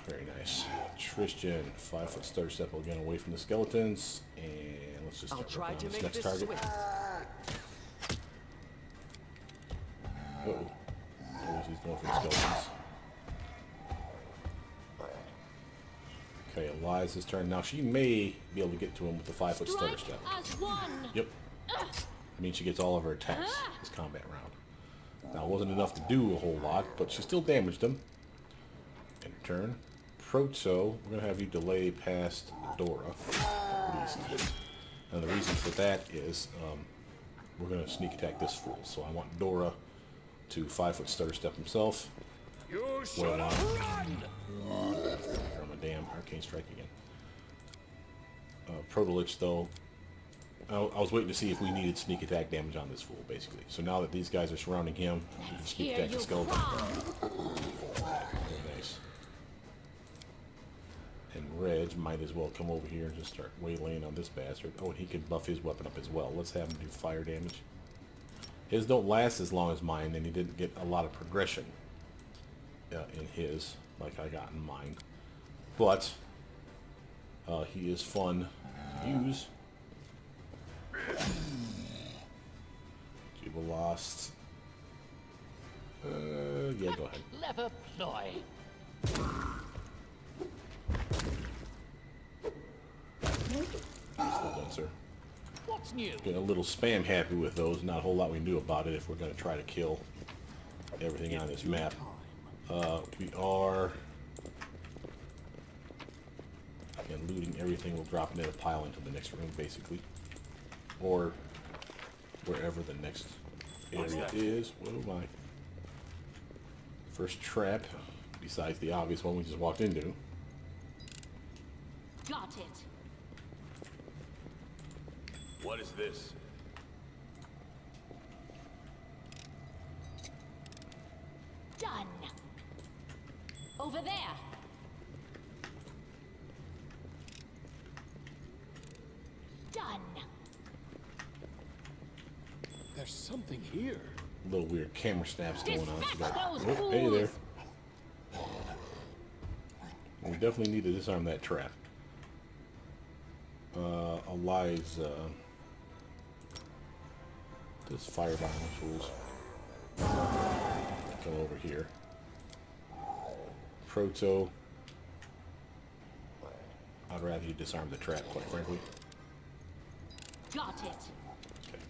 Very nice. Tristan, 5-foot starter step again away from the skeletons. And let's just start working on this next target. Uh-oh. Oh, he's going for the skeletons. Okay, Eliza's turn. Now she may be able to get to him with the 5-foot stutter step. As one. Yep. I mean, she gets all of her attacks this combat round. Now, it wasn't enough to do a whole lot, but she still damaged him. In turn. Proto, we're going to have you delay past Dora, at least. And the reason for that is we're going to sneak attack this fool. So I want Dora to 5-foot stutter step himself. You should Well, have run! from a damn Arcane Strike again. Protolich, though, I was waiting to see if we needed sneak attack damage on this fool, basically. So now that these guys are surrounding him, we can sneak attack the skeleton. Very nice. And Reg might as well come over here and just start waylaying on this bastard. Oh, and he can buff his weapon up as well. Let's have him do fire damage. His don't last as long as mine, and he didn't get a lot of progression in his, like I got in mine. But he is fun to use. Juba lost. Yeah, go ahead. Clever ploy. Still done, sir. What's new? Getting a little spam happy with those. Not a whole lot we can do about it if we're going to try to kill everything on this map. We are again looting everything. We'll drop it in a pile into the next room, basically, or wherever the next area is. Whoa, my first trap, besides the obvious one we just walked into. Got it. What is this? Done. Over there. Done. There's something here. Little weird camera snaps going on. So we Dispatch got, those oh, hey there. fools. We definitely need to disarm that trap. Eliza. This fire violence fools. Come over here. Proto. I'd rather you disarm the trap, quite frankly. Got it. Okay.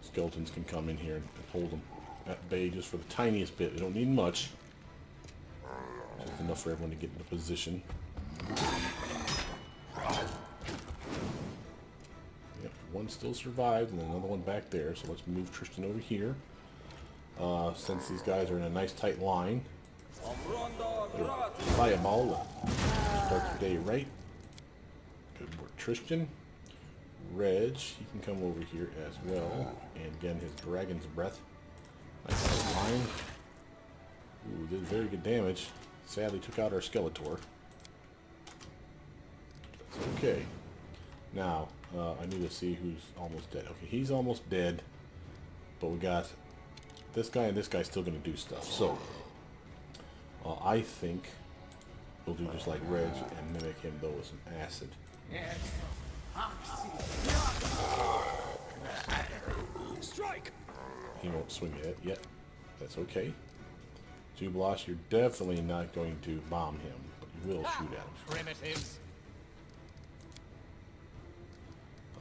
Skeletons can come in here and hold them at bay just for the tiniest bit. They don't need much. Just enough for everyone to get into position. Yep, one still survived and another one back there. So let's move Tristan over here. Since these guys are in a nice tight line. Fireball. Start the day right. Good work, Tristan. Reg, he can come over here as well. And again, his dragon's breath. Nice line. Ooh, did very good damage. Sadly took out our Skeletor. That's okay. Now, I need to see who's almost dead. Okay, he's almost dead. But we got this guy and this guy still going to do stuff. So, I think we'll do just like Reg and mimic him though with some acid. Strike! He won't swing at it yet. That's okay. Jublosh, you're definitely not going to bomb him, but you will shoot at him. Primitives.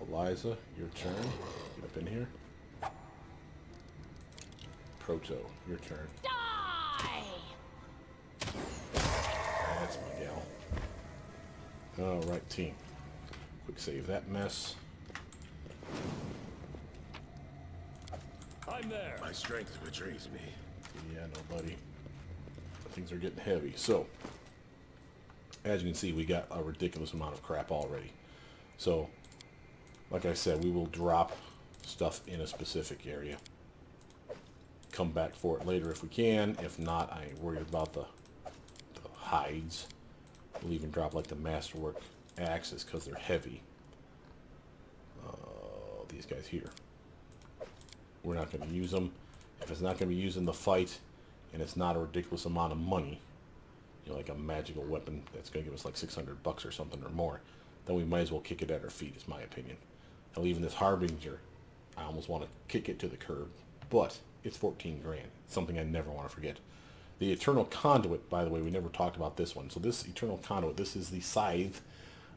Eliza, your turn. Get up in here. Proto, your turn. Die! That's my gal. Alright, team. Quick save that mess. I'm there. My strength betrays me. Yeah, no, buddy. Things are getting heavy. So, as you can see, we got a ridiculous amount of crap already. So, like I said, we will drop stuff in a specific area. Come back for it later if we can. If not, I ain't worried about the hides. We'll even drop like the masterwork axes because they're heavy. These guys here. We're not going to use them. If it's not going to be used in the fight, and it's not a ridiculous amount of money, you know, like a magical weapon that's going to give us like $600 or something or more, then we might as well kick it at our feet, is my opinion. Hell, even this Harbinger, I almost want to kick it to the curb, but it's 14 grand. Something I never want to forget. The Eternal Conduit, by the way, we never talked about this one. So this Eternal Conduit, this is the scythe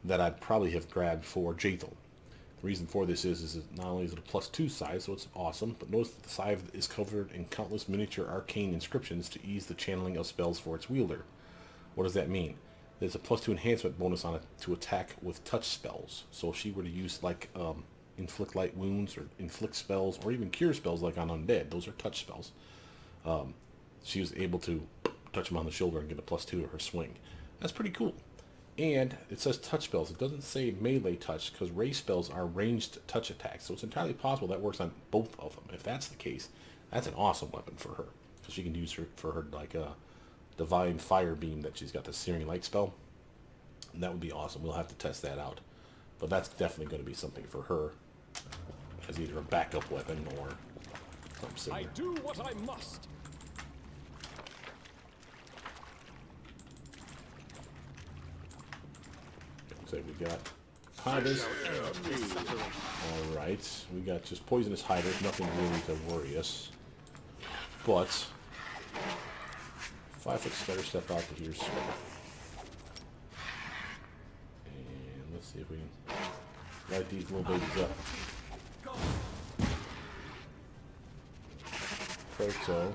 that I'd probably have grabbed for Jaethal. The reason for this is not only is it a +2 scythe, so it's awesome, but notice that the scythe is covered in countless miniature arcane inscriptions to ease the channeling of spells for its wielder. What does that mean? There's a +2 enhancement bonus on it to attack with touch spells. So if she were to use like inflict light wounds or inflict spells or even cure spells like on undead, those are touch spells. She was able to touch him on the shoulder and get a +2 to her swing. That's pretty cool. And it says touch spells. It doesn't say melee touch because ray spells are ranged touch attacks. So it's entirely possible that works on both of them. If that's the case, that's an awesome weapon for her. So she can use her for her like a divine fire beam that she's got the searing light spell. And that would be awesome. We'll have to test that out. But that's definitely going to be something for her as either a backup weapon or something similar. I do what I must. So we got hiders. Alright, we got just poisonous hiders, nothing really to worry us. But 5-foot stutter step out to here, sir. And let's see if we can light these little babies up. Proto.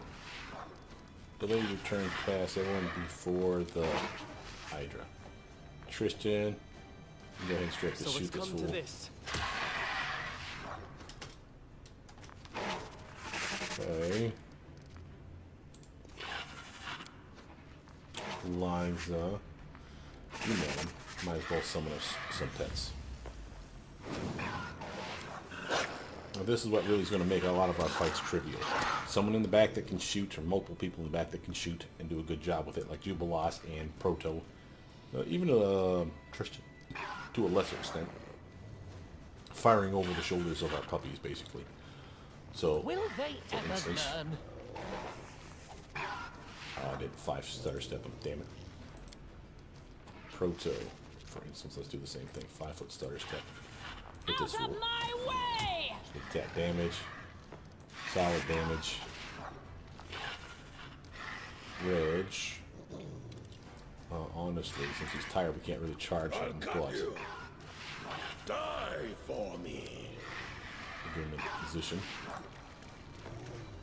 Delay your turn past everyone before the Hydra. Tristan. Go ahead and straight to shoot this fool. Okay. Liza. You know him. Might as well summon us some pets. Now this is what really is going to make a lot of our fights trivial. Someone in the back that can shoot, or multiple people in the back that can shoot and do a good job with it, like Jubilas and Proto. Even Tristan. To a lesser extent, firing over the shoulders of our puppies, basically. So, Will they ever instance, learn? I did 5 stutter step them, damn it. Proto, for instance, let's do the same thing. 5-foot stutter step. Hit this Out fool. of my way! Attack damage. Solid damage. Reg. Honestly, since he's tired, we can't really charge him, but You. Die for me. we'll get him in position.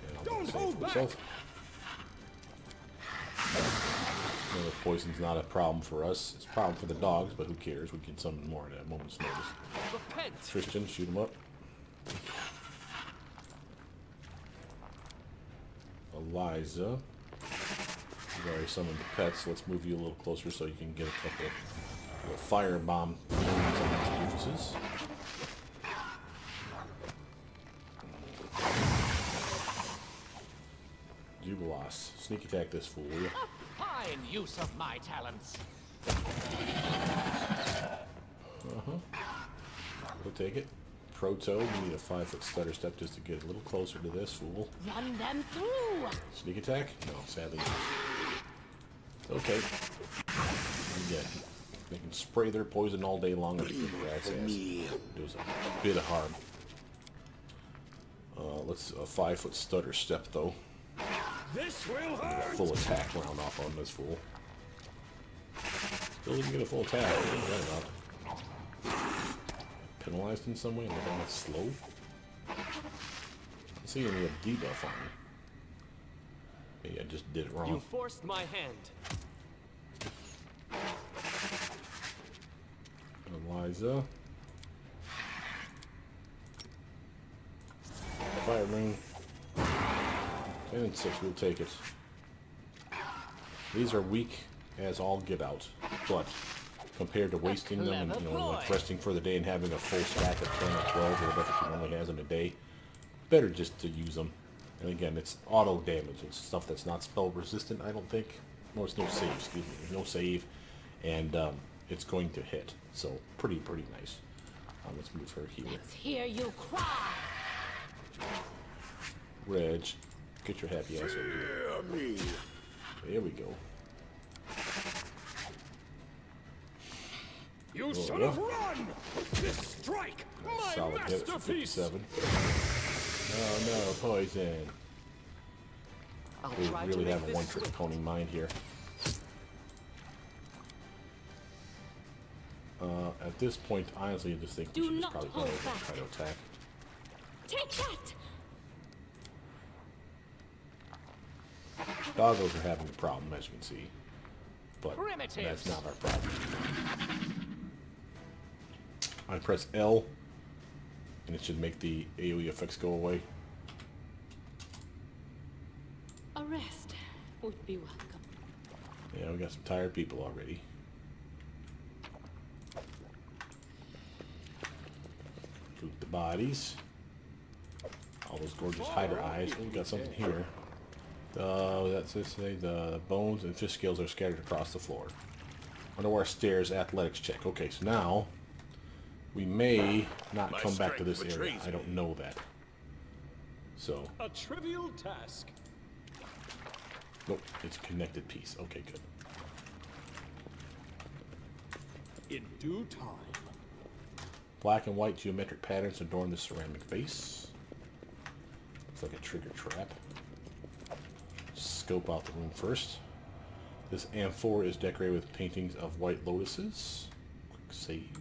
And I'll Don't save hold for back. himself. The poison's not a problem for us. It's a problem for the dogs, but who cares? We can summon more at a moment's notice. Repent. Tristan, shoot him up. Eliza. You've already summoned the pets, so let's move you a little closer so you can get a couple of firebomb wounds on these doofuses. Jubilas. Sneak attack this fool, will you? A fine use of my talents. We'll take it. Proto, we need a 5-foot stutter step just to get a little closer to this fool. Run them through! Sneak attack? No, sadly not. Okay. Yeah. They can spray their poison all day long and kick their ass. Does a bit of harm. Let's a 5-foot stutter step though. This will A hurt. full attack round off on this fool. Still didn't get a full attack. What is that about? Penalized in some way? Am I going slow? I don't see any debuff on me. Maybe I just did it You wrong. forced my hand. Eliza. Fire ring. 10 and 6, we'll take it. These are weak as all get out, but compared to wasting them and like resting for the day and having a full stack of 10 or 12 or whatever she normally has in a day, better just to use them. And again, it's auto damage. It's stuff that's not spell resistant, I don't think. No, it's no save, excuse me. There's no save, and it's going to hit. So pretty nice. Let's move her here. Let's hear you cry. Reg, get your happy ass over here. Fear me. There we go. You should have run! This strike, my Solid hit for masterpiece! 57. Oh no, poison. I'll We try to really make have a this one-trick swift. pony mind here. At this point, honestly, I just think we Do should just not probably go hold over and back. try to attack. Take that! Doggos are having a problem, as you can see. But Primitives. that's not our problem. I press L, and it should make the AoE effects go away. A rest would be welcome. Yeah, we got some tired people already. Loot the bodies. All those gorgeous hider eyes. Oh, we got something here. That's the bones and fish scales are scattered across the floor. Underwater stairs, athletics check. Okay, so now we may not My come back to strength this area. betrays I don't me. know that. So, A trivial task. nope, it's a connected piece. Okay, good. In due time. Black and white geometric patterns adorn the ceramic base. It's like a trigger trap. Scope out the room first. This amphora is decorated with paintings of white lotuses. Quick save.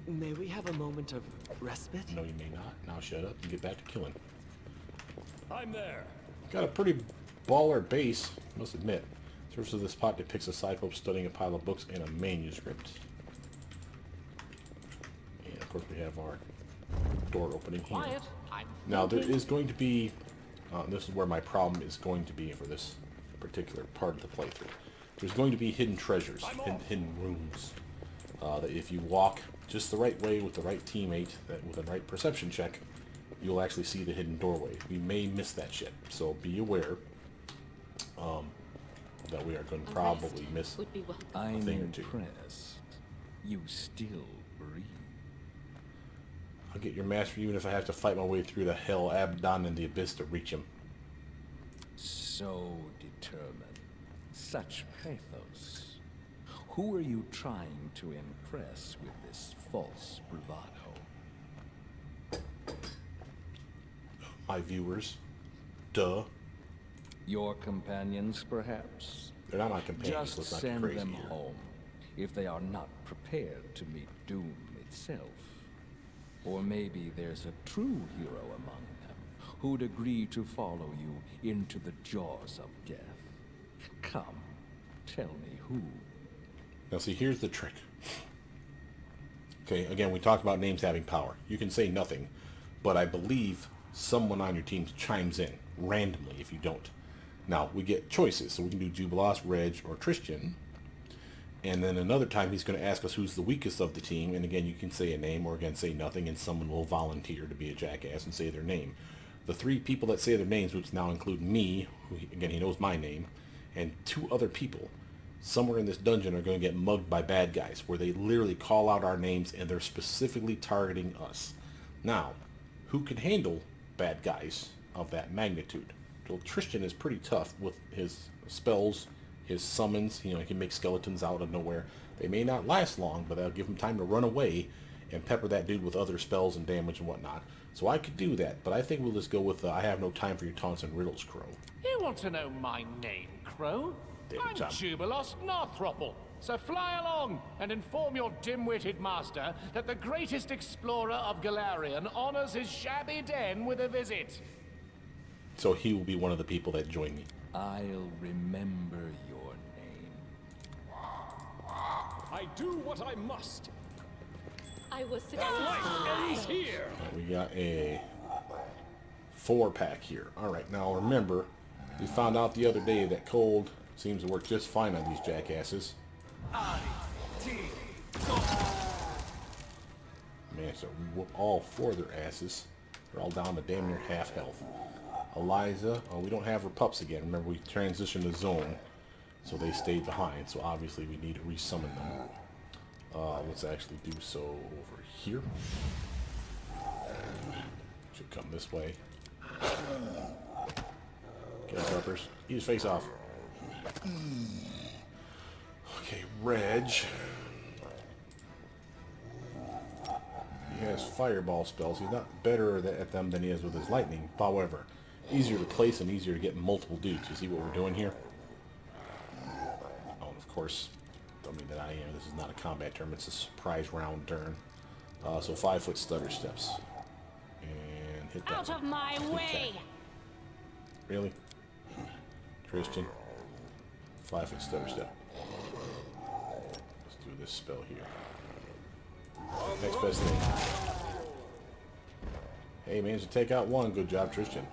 May we have a moment of respite? No, you may not. Now shut up and get back to killing. I'm there. Got a pretty baller base, must admit. Surface of this pot depicts a cyclops studying a pile of books and a manuscript. And of course we have our door opening here. Quiet. I'm Now there is going to be, this is where my problem is going to be for this particular part of the playthrough. There's going to be hidden treasures, hidden rooms, that if you walk just the right way with the right teammate, with the right perception check, you'll actually see the hidden doorway. We may miss that shit, so be aware that we are going to probably miss. Would be welcome. I'm thing or two. impressed. You still breathe. I'll get your master even if I have to fight my way through the hell, Abaddon, and the abyss to reach him. So determined. Such pathos. Who are you trying to impress with this false bravado? My viewers. Duh. Your companions, perhaps? They're not my companions, Just let's not get send crazy them here. home if they are not prepared to meet doom itself. Or maybe there's a true hero among them who'd agree to follow you into the jaws of death. Come, tell me who. Now see, here's the trick. Okay, again, we talked about names having power. You can say nothing, but I believe someone on your team chimes in randomly if you don't. Now, we get choices, so we can do Jubilos, Reg, or Tristan. And then another time he's going to ask us who's the weakest of the team, and again, you can say a name or again say nothing, and someone will volunteer to be a jackass and say their name. The three people that say their names, which now include me, who again, he knows my name, and two other people, somewhere in this dungeon are going to get mugged by bad guys, where they literally call out our names and they're specifically targeting us. Now, who can handle bad guys of that magnitude? Well, Tristan is pretty tough with his spells, his summons. You know, he can make skeletons out of nowhere. They may not last long, but they'll give him time to run away and pepper that dude with other spells and damage and whatnot. So I could do that, but I think we'll just go with I have no time for your taunts and riddles, Crow. You want to know my name, Crow? Damn, I'm Tom. Jubilos Narthropple. So fly along and inform your dim-witted master that the greatest explorer of Galarian honors his shabby den with a visit. So he will be one of the people that join me. I'll remember your name. I do what I must. I was And life ends successful. here. We got a 4-pack here. Alright, now remember, we found out the other day that cold seems to work just fine on these jackasses. Man, so we whoop all 4 of their asses. They're all down to damn near half health. Eliza, oh, we don't have her pups again. Remember, we transitioned the zone, so they stayed behind. So obviously we need to resummon them. Let's actually do so over here. Should come this way. Get rubbers. Eat his face off. Okay, Reg. He has fireball spells. He's not better at them than he is with his lightning. However, easier to place and easier to get multiple dudes. You see what we're doing here? Oh, of course, don't mean that I am. This is not a combat term. It's a surprise round turn. So 5-foot stutter steps. And hit that Out one. of my Hit way! that. Really? Tristan? 5-foot stutter step. Let's do this spell here. Next best thing. Hey, managed to take out one. Good job, Tristan.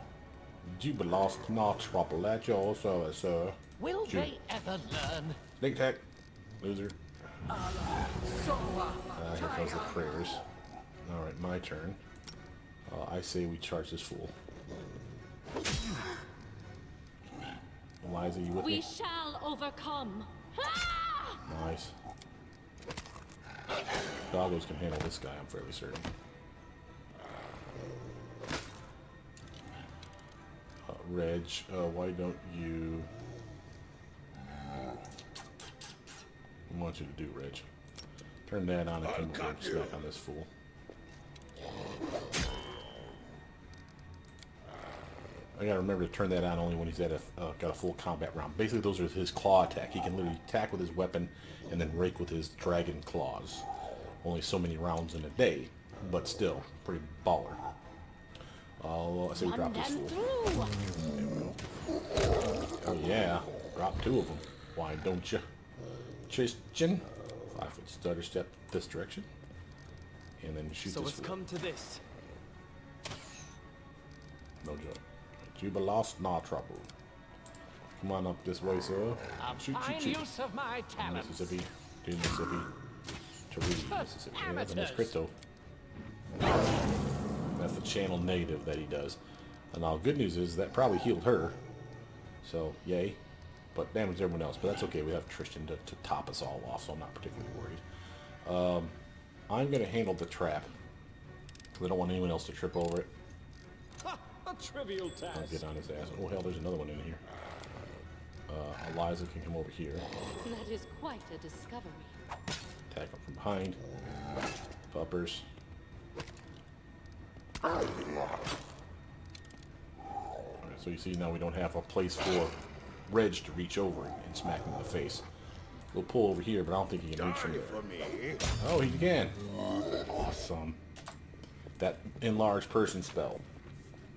You lost not trouble at your service, sir. Will Shoot. they ever learn? Sneak attack. Loser. Here comes the prayers. Alright, my turn. I say we charge this fool. Eliza, you with We me? shall overcome. Ah! Nice. Doggos can handle this guy, I'm fairly certain. Reg, why don't you... What I want you to do, Reg? Turn that on and come over and smack on this fool. I gotta remember to turn that on only when he's at got a full combat round. Basically, those are his claw attack. He can literally attack with his weapon and then rake with his dragon claws. Only so many rounds in a day, but still, pretty baller. I say we drop this And fool. through. Oh yeah, drop 2 of them. Why don't you? Tristan, 5-foot stutter step this direction, and then shoot So this it's fool. come to this. No joke. Juba lost, nah trouble. Come on up this way, sir. A Shoot, fine shoot, shoot. use of my talents. Mississippi, to Mississippi, to read Mississippi. Yeah, that's a nice Amateurs. crypto. That's the channel native that he does. And now, good news is that probably healed her. So, yay. But damaged everyone else. But that's okay. We have Tristan to top us all off, so I'm not particularly worried. I'm going to handle the trap. We don't want anyone else to trip over it. Ha! A trivial I'll task. get on his ass. Oh, hell, there's another one in here. Eliza can come over here. That is quite a discovery. Attack him from behind. Puppers. Alright, so you see now we don't have a place for Reg to reach over and smack him in the face. We'll pull over here, but I don't think he can reach from there. For me. Oh, he can. Awesome. That enlarged person spell.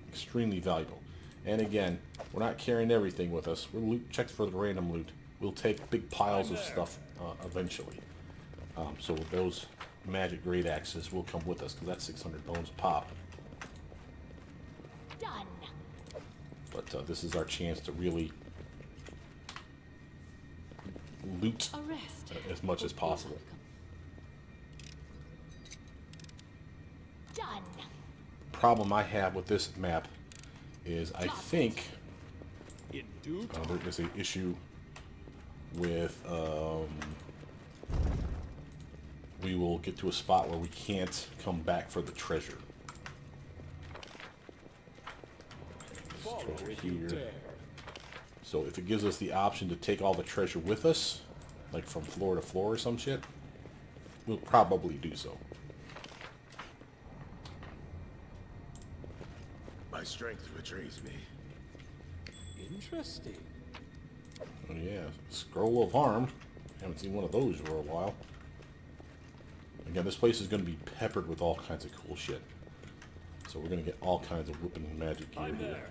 Extremely valuable. And again, we're not carrying everything with us. We'll check for the random loot. We'll take big piles of stuff eventually. So those magic great axes will come with us because that's 600 bones a pop. Done. But this is our chance to really loot A rest. as much as possible. Done. Problem I have with this map is I think In due time. there is an issue with we will get to a spot where we can't come back for the treasure. Follow Treasure if you here. dare. So if it gives us the option to take all the treasure with us, like from floor to floor or some shit, we'll probably do so. My strength betrays me. Interesting. Oh yeah, Scroll of Harm. Haven't seen one of those for a while. Again, this place is going to be peppered with all kinds of cool shit. So we're going to get all kinds of whooping magic gear I'm here. there.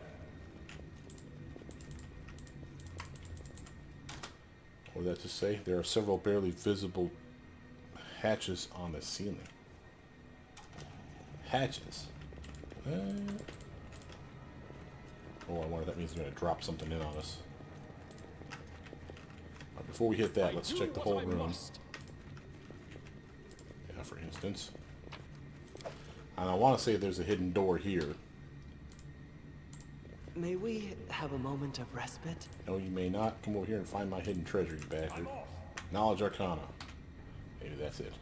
What did that just say? There are several barely visible hatches on the ceiling. Hatches? Oh, I wonder if that means they're going to drop something in on us. Right, before we hit that, let's check the whole room. Yeah, for instance. And I want to say there's a hidden door here. May we have a moment of respite? No, you may not. Come over here and find my hidden treasure, you bastard. Knowledge Arcana. Maybe that's it.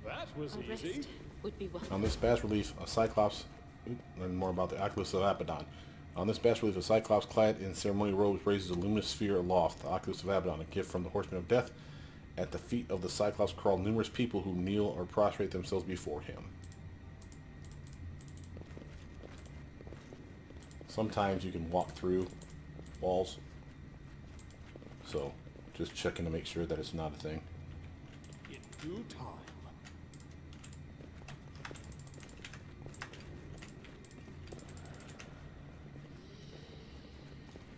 That was A easy. rest would be welcome. On this bas relief, a Cyclops... learn more about the Oculus of Abaddon. On this bas relief, a Cyclops clad in ceremonial robes raises a luminous sphere aloft. The Oculus of Abaddon, a gift from the Horseman of Death. At the feet of the Cyclops crawl numerous people who kneel or prostrate themselves before him. Sometimes you can walk through walls. So, just checking to make sure that it's not a thing. In due time.